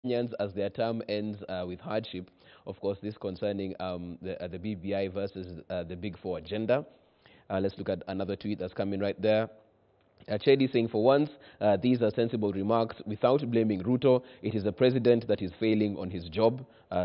Kenyans as their term ends with hardship. Of course, this concerning the BBI versus the Big Four agenda. Let's look at another tweet that's coming right there. Chedi saying, for once, these are sensible remarks without blaming Ruto. It is the president that is failing on his job.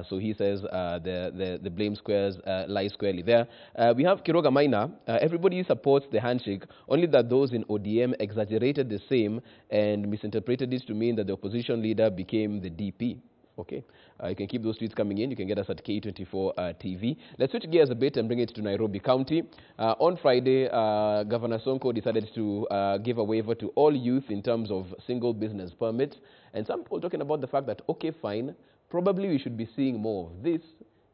So he says the blame squares lie squarely there. We have Kiroga Maina. Everybody supports the handshake, only that those in ODM exaggerated the same and misinterpreted it to mean that the opposition leader became the DP. Okay, you can keep those tweets coming in. You can get us at K24 TV. Let's switch gears a bit and bring it to Nairobi County. On Friday, Governor Sonko decided to give a waiver to all youth in terms of single business permits. And some people talking about the fact that, okay, fine, probably we should be seeing more of this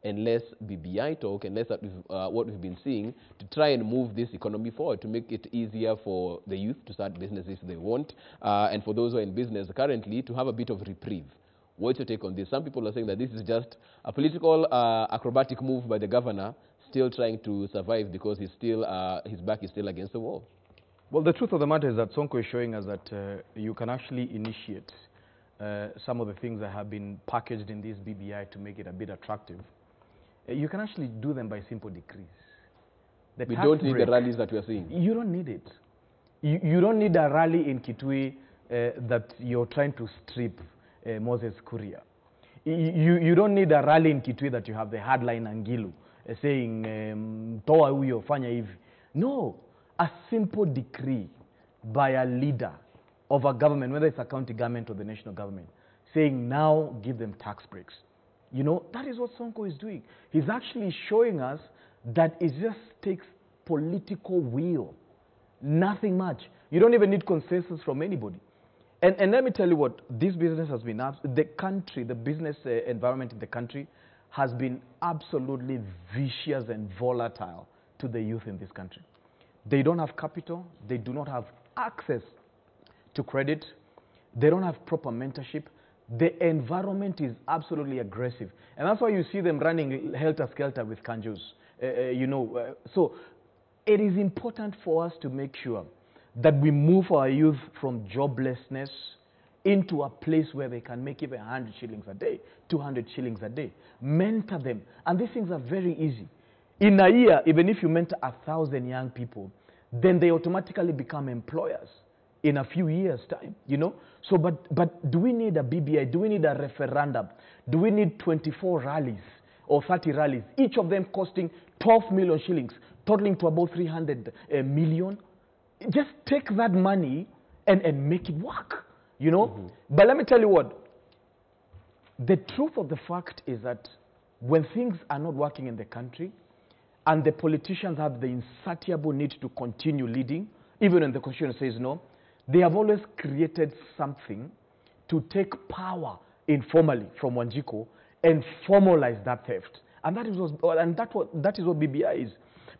and less BBI talk and less what we've been seeing to try and move this economy forward, to make it easier for the youth to start businesses if they want, and for those who are in business currently to have a bit of reprieve. What's your take on this? Some people are saying that this is just a political acrobatic move by the governor, still trying to survive because he's still, his back is still against the wall. Well, the truth of the matter is that Sonko is showing us that you can actually initiate some of the things that have been packaged in this BBI to make it a bit attractive. You can actually do them by simple decrees. We don't need the rallies that we are seeing. You don't need it. You don't need a rally in Kitui that you're trying to strip Moses Kuria. You don't need a rally in Kitui that you have the hardline Angilu saying, Toa huyo, fanya hivi. No, a simple decree by a leader of a government, whether it's a county government or the national government, saying now give them tax breaks. You know, that is what Sonko is doing. He's actually showing us that it just takes political will, nothing much. You don't even need consensus from anybody. And let me tell you what, this business has been, the country, the business environment in the country has been absolutely vicious and volatile to the youth in this country. They don't have capital, they do not have access to credit, they don't have proper mentorship. The environment is absolutely aggressive. And that's why you see them running helter-skelter with kanjus. So it is important for us to make sure that we move our youth from joblessness into a place where they can make even 100 shillings a day, 200 shillings a day. Mentor them. And these things are very easy. In a year, even if you mentor 1,000 young people, then they automatically become employers in a few years' time, you know? So, but do we need a BBI? Do we need a referendum? Do we need 24 rallies or 30 rallies, each of them costing 12 million shillings, totaling to about 300 million? Just take that money and make it work, you know? But let me tell you what, the truth of the fact is that when things are not working in the country and the politicians have the insatiable need to continue leading, even when the constitution says no, they have always created something to take power informally from Wanjiko and formalize that theft. And that is what BBI is.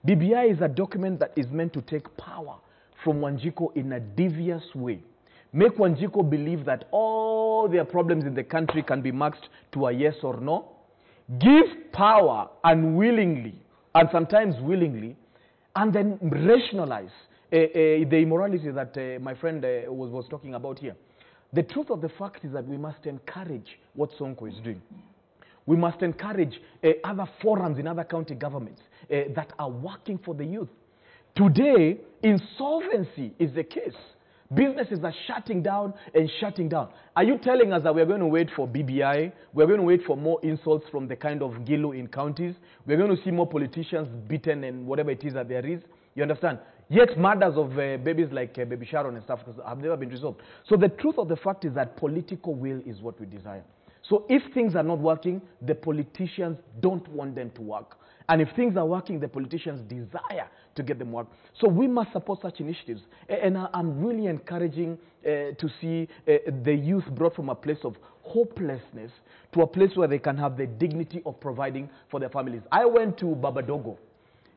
BBI is a document that is meant to take power from Wanjiko in a devious way. Make Wanjiko believe that all their problems in the country can be maxed to a yes or no. Give power unwillingly, and sometimes willingly, and then rationalize the immorality that my friend was talking about here. The truth of the fact is that we must encourage what Sonko is doing. We must encourage other forums in other county governments that are working for the youth. Today, insolvency is the case. Businesses are shutting down and shutting down. Are you telling us that we're going to wait for BBI? We're going to wait for more insults from the kind of Gilu in counties? We're going to see more politicians beaten and whatever it is that there is? You understand? Yet murders of babies like Baby Sharon and stuff have never been resolved. So the truth of the fact is that political will is what we desire. So if things are not working, the politicians don't want them to work. And if things are working, the politicians desire to get them work. So we must support such initiatives. And I'm really encouraging to see the youth brought from a place of hopelessness to a place where they can have the dignity of providing for their families. I went to Babadogo,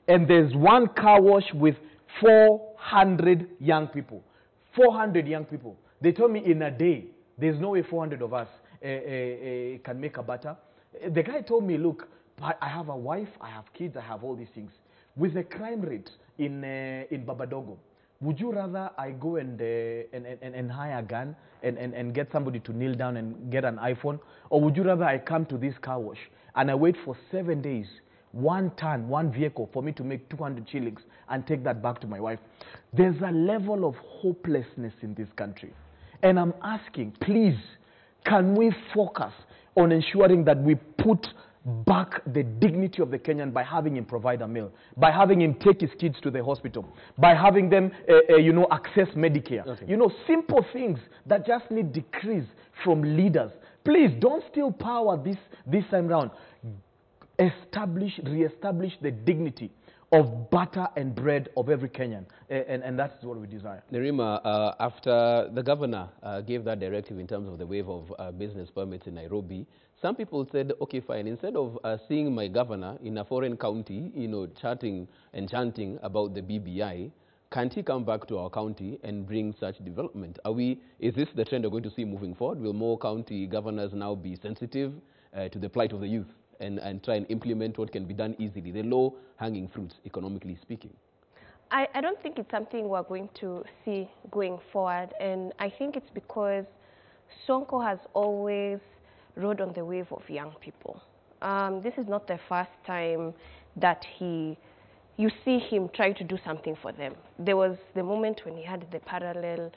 and there's one car wash with 400 young people. 400 young people. They told me in a day, there's no way 400 of us can make a butter. The guy told me, look, I have a wife, I have kids, I have all these things. With the crime rate in Babadogo, would you rather I go and hire a gun and get somebody to kneel down and get an iPhone? Or would you rather I come to this car wash and I wait for 7 days, one vehicle for me to make 200 shillings and take that back to my wife? There's a level of hopelessness in this country. And I'm asking, please, can we focus on ensuring that we put back the dignity of the Kenyan by having him provide a meal, by having him take his kids to the hospital, by having them, access Medicare. Okay. Simple things that just need decrees from leaders. Please don't steal power this time round. Reestablish the dignity of butter and bread of every Kenyan, and that's what we desire. Nerima, after the governor gave that directive in terms of the waive of business permits in Nairobi, some people said, okay, fine, instead of seeing my governor in a foreign county, chatting and chanting about the BBI, can't he come back to our county and bring such development? Is this the trend we're going to see moving forward? Will more county governors now be sensitive to the plight of the youth and try and implement what can be done easily, the low-hanging fruits, economically speaking? I don't think it's something we're going to see going forward, and I think it's because Sonko has always rode on the wave of young people. This is not the first time that you see him trying to do something for them. There was the moment when he had the parallel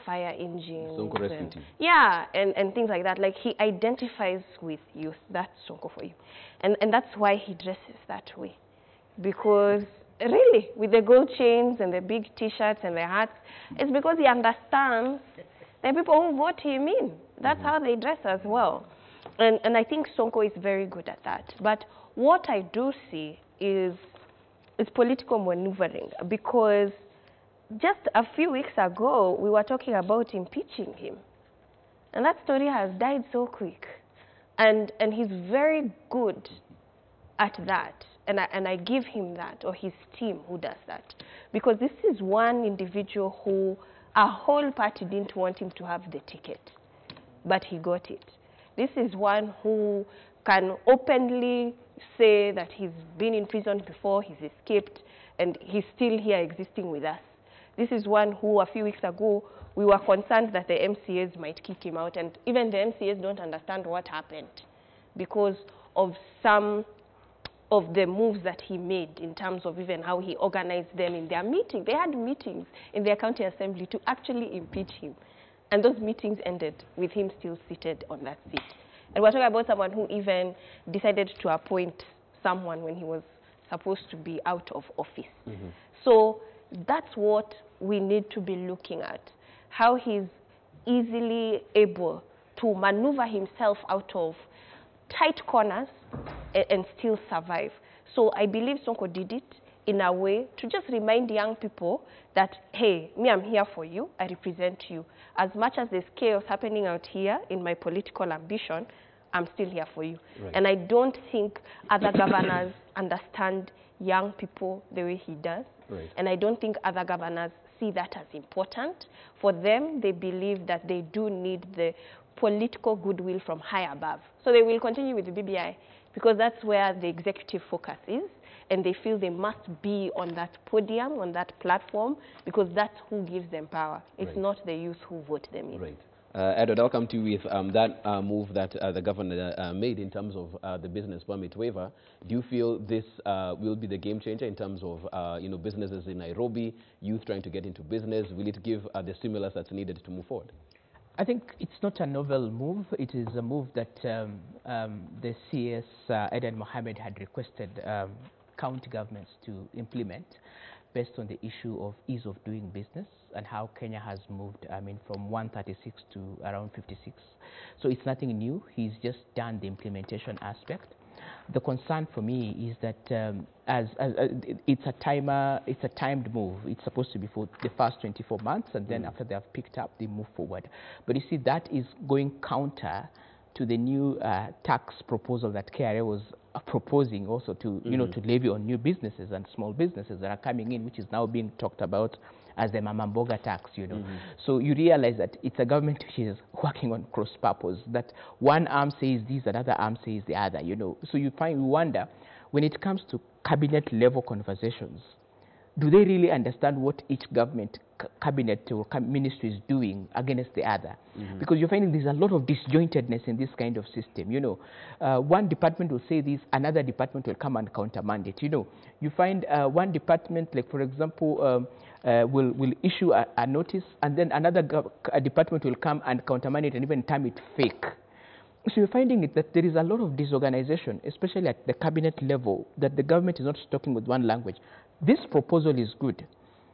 fire engines. Sonko rescue team. Yeah, and things like that. Like, he identifies with youth. That's Sonko for you. And that's why he dresses that way. Because, really, with the gold chains and the big T-shirts and the hats, it's because he understands the people who vote him in. That's how they dress as well. And I think Sonko is very good at that. But what I do see is political maneuvering, because just a few weeks ago, we were talking about impeaching him. And that story has died so quick. And he's very good at that. And I give him that, or his team who does that. Because this is one individual who a whole party didn't want him to have the ticket, but he got it. This is one who can openly say that he's been in prison before, he's escaped, and he's still here existing with us. This is one who a few weeks ago, we were concerned that the MCAs might kick him out, and even the MCAs don't understand what happened because of some of the moves that he made in terms of even how he organized them in their meeting. They had meetings in their county assembly to actually impeach him. And those meetings ended with him still seated on that seat. And we're talking about someone who even decided to appoint someone when he was supposed to be out of office. So that's what we need to be looking at, how he's easily able to maneuver himself out of tight corners and still survive. So I believe Sonko did it in a way to just remind young people that, hey, me, I'm here for you, I represent you. As much as there's chaos happening out here in my political ambition, I'm still here for you. Right. And I don't think other governors understand young people the way he does. Right. And I don't think other governors see that as important. For them, they believe that they do need the political goodwill from high above. So they will continue with the BBI because that's where the executive focus is, and they feel they must be on that podium, on that platform, because that's who gives them power. It's not the youth who vote them in. Right. Edward, I'll come to you with that move that the governor made in terms of the business permit waiver. Do you feel this will be the game changer in terms of businesses in Nairobi, youth trying to get into business? Will it give the stimulus that's needed to move forward? I think it's not a novel move. It is a move that the CS, Aden Mohammed, had requested county governments to implement based on the issue of ease of doing business and how Kenya has moved, from 136 to around 56. So it's nothing new. He's just done the implementation aspect. The concern for me is that it's a timed move. It's supposed to be for the first 24 months, and then after they have picked up, they move forward. But you see, that is going counter to the new tax proposal that KRA was proposing also to, to levy on new businesses and small businesses that are coming in, which is now being talked about as the Mama Mboga tax, So you realize that it's a government which is working on cross purpose, that one arm says this, another arm says the other, So you wonder, when it comes to cabinet level conversations, do they really understand what each government cabinet or ministry is doing against the other? Because you're finding there's a lot of disjointedness in this kind of system. You know, one department will say this, another department will come and countermand it. You know, you find one department, like for example, will issue a notice, and then another department will come and countermand it and even term it fake. So you're finding it that there is a lot of disorganization, especially at the cabinet level, that the government is not talking with one language. This proposal is good.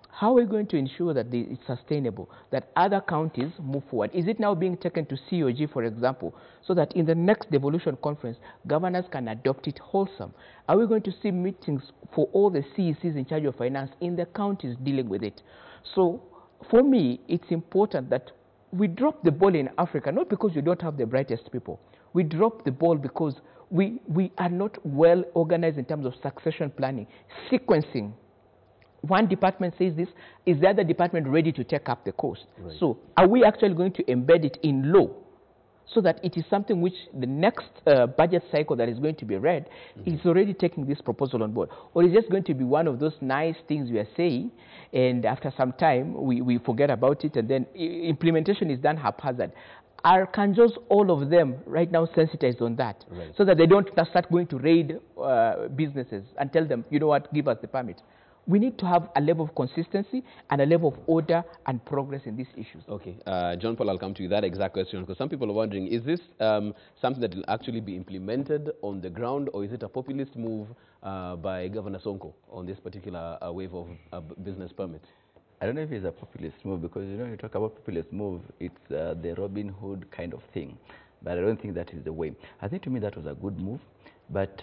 How are we going to ensure that it's sustainable, that other counties move forward? Is it now being taken to COG, for example, so that in the next devolution conference, governors can adopt it wholesome? Are we going to see meetings for all the CECs in charge of finance in the counties dealing with it? So for me, it's important that we drop the ball in Africa, not because you don't have the brightest people. We drop the ball because we are not well organized in terms of succession planning, sequencing. One department says this, is the other department ready to take up the course? Right. So are we actually going to embed it in law so that it is something which the next budget cycle that is going to be read is already taking this proposal on board? Or is it just going to be one of those nice things we are saying, and after some time we forget about it, and then implementation is done haphazard? Are Kanjos, all of them, right now sensitized on that, so that they don't start going to raid businesses and tell them, you know what, give us the permit? We need to have a level of consistency and a level of order and progress in these issues. Okay, John Paul, I'll come to you that exact question, because some people are wondering, is this something that will actually be implemented on the ground, or is it a populist move by Governor Sonko on this particular wave of business permits? I don't know if it's a populist move, because, you know, you talk about populist move, it's the Robin Hood kind of thing. But I don't think that is the way. I think to me that was a good move. But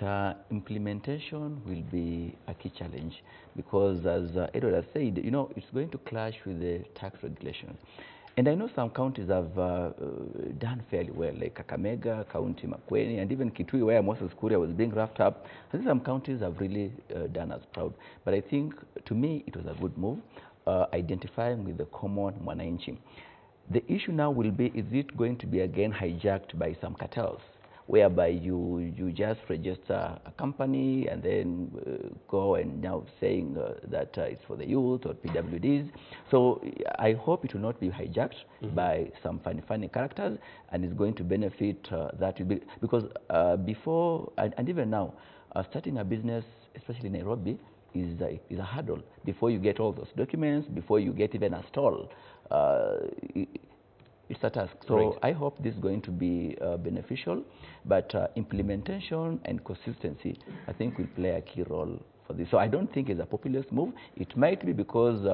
implementation will be a key challenge, because as Edward has said, you know, it's going to clash with the tax regulations. And I know some counties have done fairly well, like Kakamega, County Makueni, and even Kitui, where Moses Kuria was being wrapped up. I think some counties have really done us proud. But I think, to me, it was a good move, identifying with the common mwananchi. The issue now will be, is it going to be again hijacked by some cartels, whereby you just register a company and then go and now saying that it's for the youth or PWDs. So I hope it will not be hijacked by some funny characters, and it's going to benefit that will be, because before and even now, starting a business, especially in Nairobi, is a hurdle. Before you get all those documents, before you get even a stall, it's a task. So I hope this is going to be beneficial, but implementation and consistency, I think, will play a key role for this. So I don't think it's a populist move. It might be because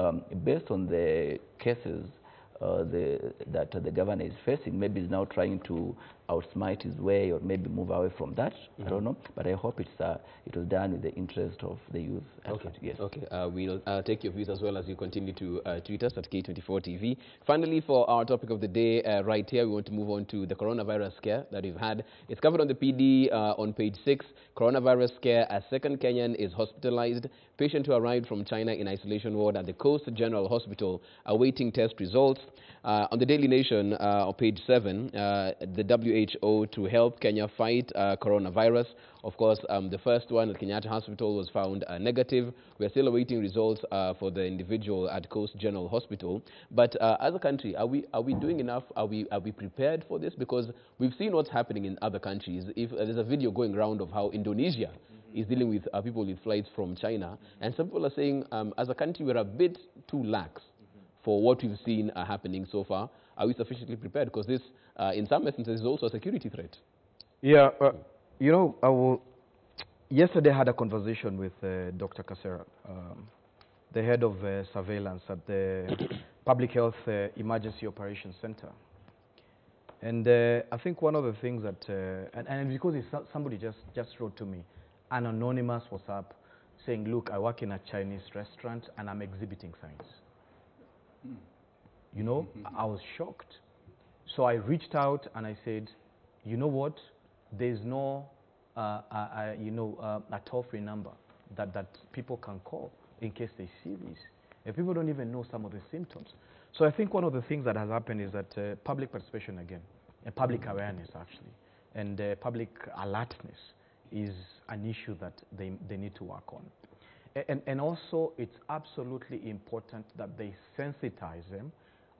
based on the cases that the governor is facing, maybe he's now trying to outsmart his way, or maybe move away from that. I don't know, but I hope it was done with the interest of the youth. Okay. Yes. Okay. We'll take your views as well as you continue to tweet us at K24 TV. Finally, for our topic of the day, right here, we want to move on to the coronavirus scare that we've had. It's covered on the PD on page 6. Coronavirus scare: a second Kenyan is hospitalized. Patient who arrived from China in isolation ward at the Coast General Hospital awaiting test results. On the Daily Nation, on page 7, the WHO to help Kenya fight coronavirus. Of course, the first one at Kenyatta Hospital was found negative. We are still awaiting results for the individual at Coast General Hospital. But as a country, are we doing enough? Are we prepared for this? Because we've seen what's happening in other countries. If there's a video going around of how Indonesia is dealing with people with flights from China, and some people are saying, as a country, we're a bit too lax for what we've seen happening so far. Are we sufficiently prepared? Because this, in some instances, is also a security threat. Yeah, you know, yesterday I had a conversation with Dr. Kasera, the head of surveillance at the Public Health Emergency Operations Center. And I think one of the things that, and because somebody just wrote to me, an anonymous WhatsApp saying, look, I work in a Chinese restaurant and I'm exhibiting signs. You know, I was shocked. So I reached out and I said, you know what, there's no, a toll-free number that people can call in case they see this. And people don't even know some of the symptoms. So I think one of the things that has happened is that public participation again, and public awareness actually, and public alertness is an issue that they need to work on. And also, it's absolutely important that they sensitize them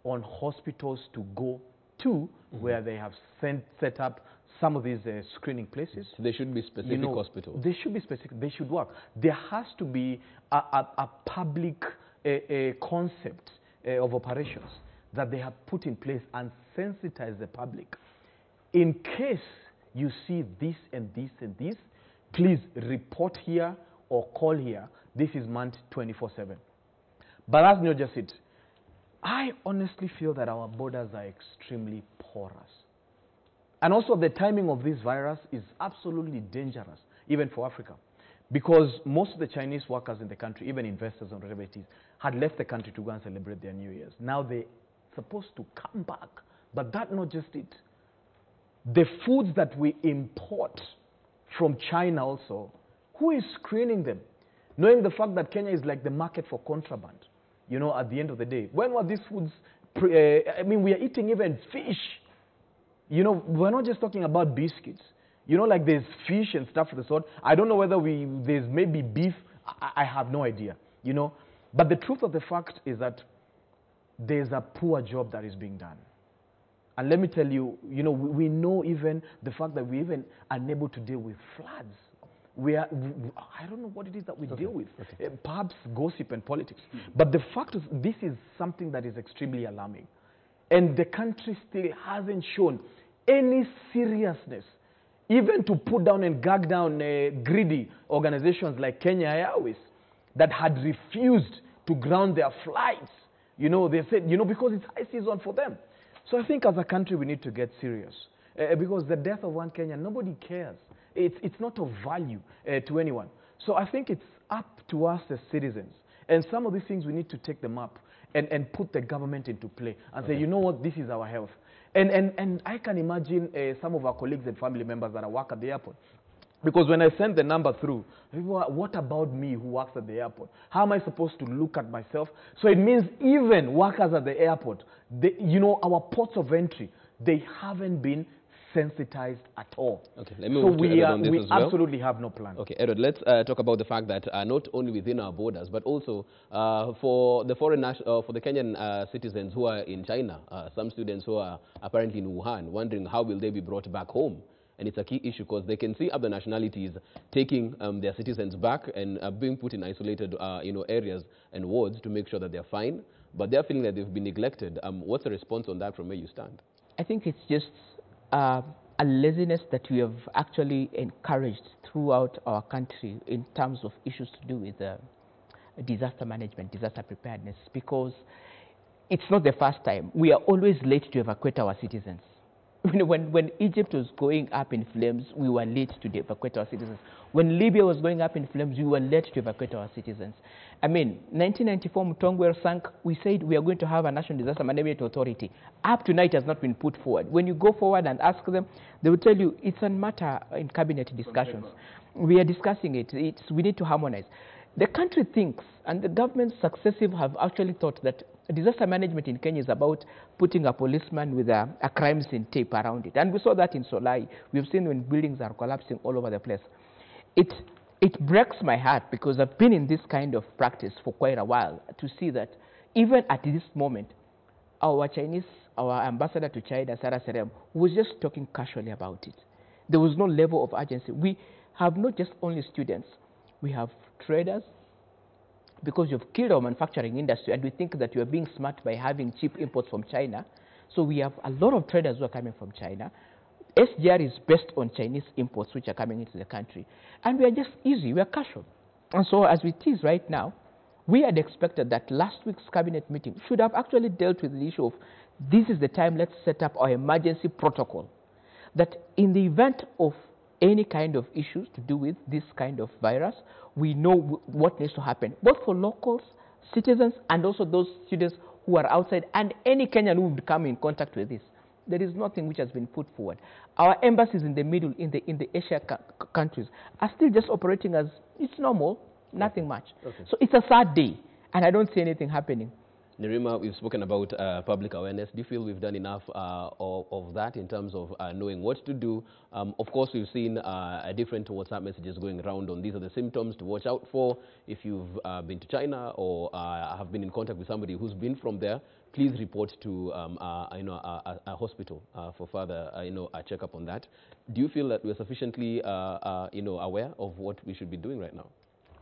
on hospitals to go to where they have set up some of these screening places. So they should be specific hospitals. They should be specific. They should work. There has to be a public concept of operations that they have put in place and sensitize the public. In case you see this and this and this, please report here or call here. This is manned 24/7. But that's not just it. I honestly feel that our borders are extremely porous. And also the timing of this virus is absolutely dangerous, even for Africa. Because most of the Chinese workers in the country, even investors and whatever it is, had left the country to go and celebrate their New Year's. Now they're supposed to come back. But that's not just it. The foods that we import from China also, who is screening them? Knowing the fact that Kenya is like the market for contraband, you know, at the end of the day. When were these foods, I mean, we are eating even fish. You know, we're not just talking about biscuits. You know, like there's fish and stuff of the sort. I don't know whether there's maybe beef. I have no idea, you know. But the truth of the fact is that there's a poor job that is being done. And let me tell you, you know, we know even the fact that we even are unable to deal with floods. I don't know what it is that we deal with. Perhaps gossip and politics. But the fact is, this is something that is extremely alarming. And the country still hasn't shown any seriousness, even to put down and gag down greedy organizations like Kenya Airways that had refused to ground their flights. You know, they said, you know, because it's high season for them. So I think as a country we need to get serious. Because the death of one Kenyan, nobody cares. It's not of value to anyone. So I think it's up to us as citizens. And some of these things we need to take them up and put the government into play and say, you know what, this is our health. And I can imagine some of our colleagues and family members that work at the airport. Because when I send the number through, people are, what about me who works at the airport? How am I supposed to look at myself? So it means even workers at the airport, you know, our ports of entry, they haven't been sensitized at all. Okay, let me move to Edward on this as well. We absolutely have no plan. Okay, Edward, let's talk about the fact that not only within our borders, but also for the for the Kenyan citizens who are in China, some students who are apparently in Wuhan, wondering how will they be brought back home. And it's a key issue because they can see other nationalities taking their citizens back and being put in isolated you know, areas and wards to make sure that they're fine. But they're feeling that they've been neglected. What's the response on that from where you stand? I think it's just a laziness that we have actually encouraged throughout our country in terms of issues to do with disaster management, disaster preparedness, because it's not the first time. We are always late to evacuate our citizens. When Egypt was going up in flames, we were late to evacuate our citizens. When Libya was going up in flames, we were late to evacuate our citizens. I mean, 1994, Mutongwe sank, we said we are going to have a National Disaster Management Authority. Up to now, it has not been put forward. When you go forward and ask them, they will tell you it's a matter in cabinet discussions. We are discussing it. We need to harmonize. The country thinks, and the government successive have actually thought that disaster management in Kenya is about putting a policeman with a crime scene tape around it. And we saw that in Solai. We've seen when buildings are collapsing all over the place. It breaks my heart because I've been in this kind of practice for quite a while to see that even at this moment, our ambassador to China, Sarah Serem, was just talking casually about it. There was no level of urgency. We have not just only students. We have traders, because you've killed our manufacturing industry, and we think that you are being smart by having cheap imports from China. So we have a lot of traders who are coming from China. SGR is based on Chinese imports which are coming into the country. And we are just easy, we are casual. And so as it is right now, we had expected that last week's cabinet meeting should have actually dealt with the issue of this is the time, let's set up our emergency protocol. That in the event of any kind of issues to do with this kind of virus, we know what needs to happen, both for locals, citizens, and also those students who are outside, and any Kenyan who would come in contact with this. There is nothing which has been put forward. Our embassies in the middle, in the Asia countries, are still just operating as it's normal, nothing much. Okay. So it's a sad day, and I don't see anything happening. Nerima, we've spoken about public awareness. Do you feel we've done enough of that in terms of knowing what to do? Of course, we've seen different WhatsApp messages going around on these are the symptoms to watch out for. If you've been to China or have been in contact with somebody who's been from there, please report to a hospital for further a checkup on that. Do you feel that we're sufficiently aware of what we should be doing right now?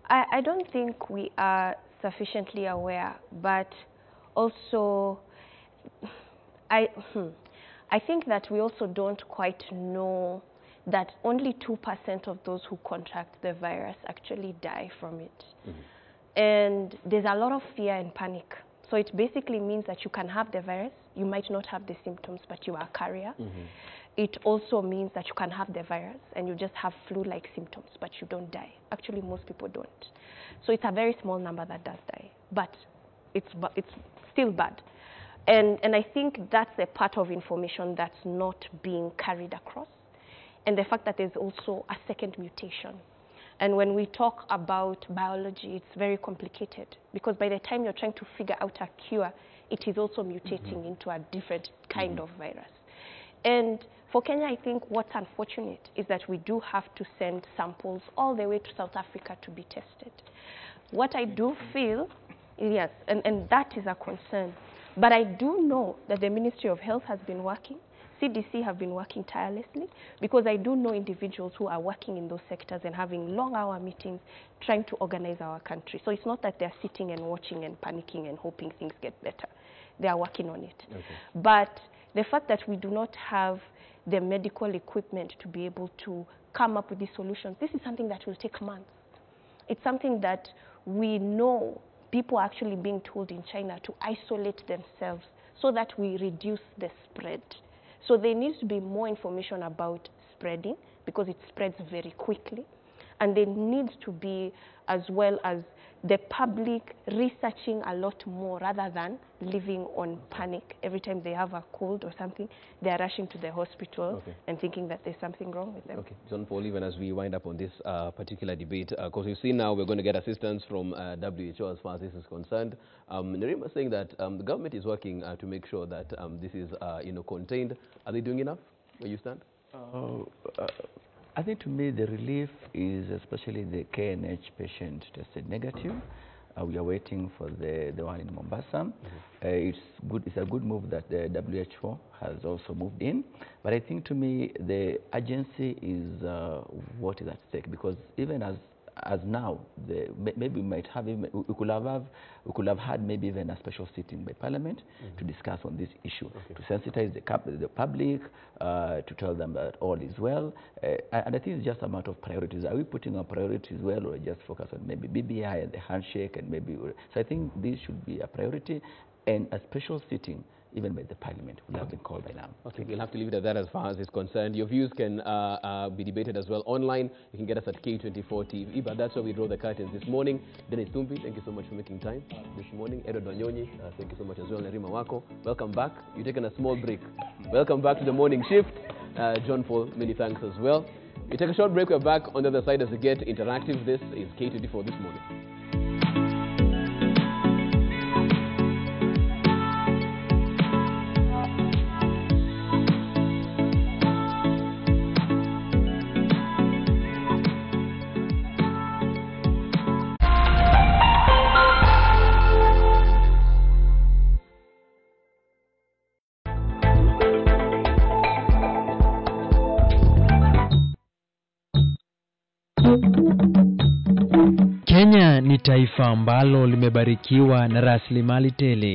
I don't think we are sufficiently aware, but also I think that we also don't quite know that only 2% of those who contract the virus actually die from it. Mm-hmm. And there's a lot of fear and panic. So it basically means that you can have the virus, you might not have the symptoms, but you are a carrier. Mm-hmm. It also means that you can have the virus and you just have flu-like symptoms, but you don't die. Actually, most people don't. So it's a very small number that does die, but it's still bad. And I think that's a part of information that's not being carried across. And the fact that there's also a second mutation. And when we talk about biology, it's very complicated because by the time you're trying to figure out a cure, it is also mutating into a different kind of virus. And for Kenya, I think what's unfortunate is that we do have to send samples all the way to South Africa to be tested. What I do feel, yes, and that is a concern. But I do know that the Ministry of Health has been working. CDC have been working tirelessly because I do know individuals who are working in those sectors and having long-hour meetings trying to organize our country. So it's not that they're sitting and watching and panicking and hoping things get better. They are working on it. Okay. But the fact that we do not have the medical equipment to be able to come up with these solutions, this is something that will take months. It's something that we know people are actually being told in China to isolate themselves so that we reduce the spread. So there needs to be more information about spreading because it spreads very quickly. And there needs to be, as well as the public researching a lot more rather than living on panic. Every time they have a cold or something, they're rushing to the hospital and thinking that there's something wrong with them. Okay, John Paul, even as we wind up on this particular debate, because you see now we're going to get assistance from WHO as far as this is concerned. Nerima is saying that the government is working to make sure that this is contained. Are they doing enough where you stand? I think to me the relief is especially the KNH patient tested negative. We are waiting for the one in Mombasa. It's a good move that the WHO has also moved in. But I think to me the urgency is what is at stake, because even as now, maybe we might have, we could have had maybe even a special sitting by Parliament to discuss on this issue, to sensitize the public, to tell them that all is well. And I think it's just a matter of priorities. Are we putting our priorities well, or just focus on maybe BBI and the handshake and maybe? So I think this should be a priority, and a special sitting even by the Parliament will have been called by now. Okay, we'll have to leave it at that as far as it's concerned. Your views can be debated as well online. You can get us at K24 TV, but that's where we draw the curtains this morning. Dennis Tumbi, thank you so much for making time this morning. Edo Donyonyi, thank you so much as well. Nerima Wako, welcome back. You've taken a small break. Welcome back to the morning shift. John Paul, many thanks as well. We take a short break. We're back on the other side as we get interactive. This is K24 This Morning. Kenya ni taifa ambalo limebarikiwa na rasilimali tele.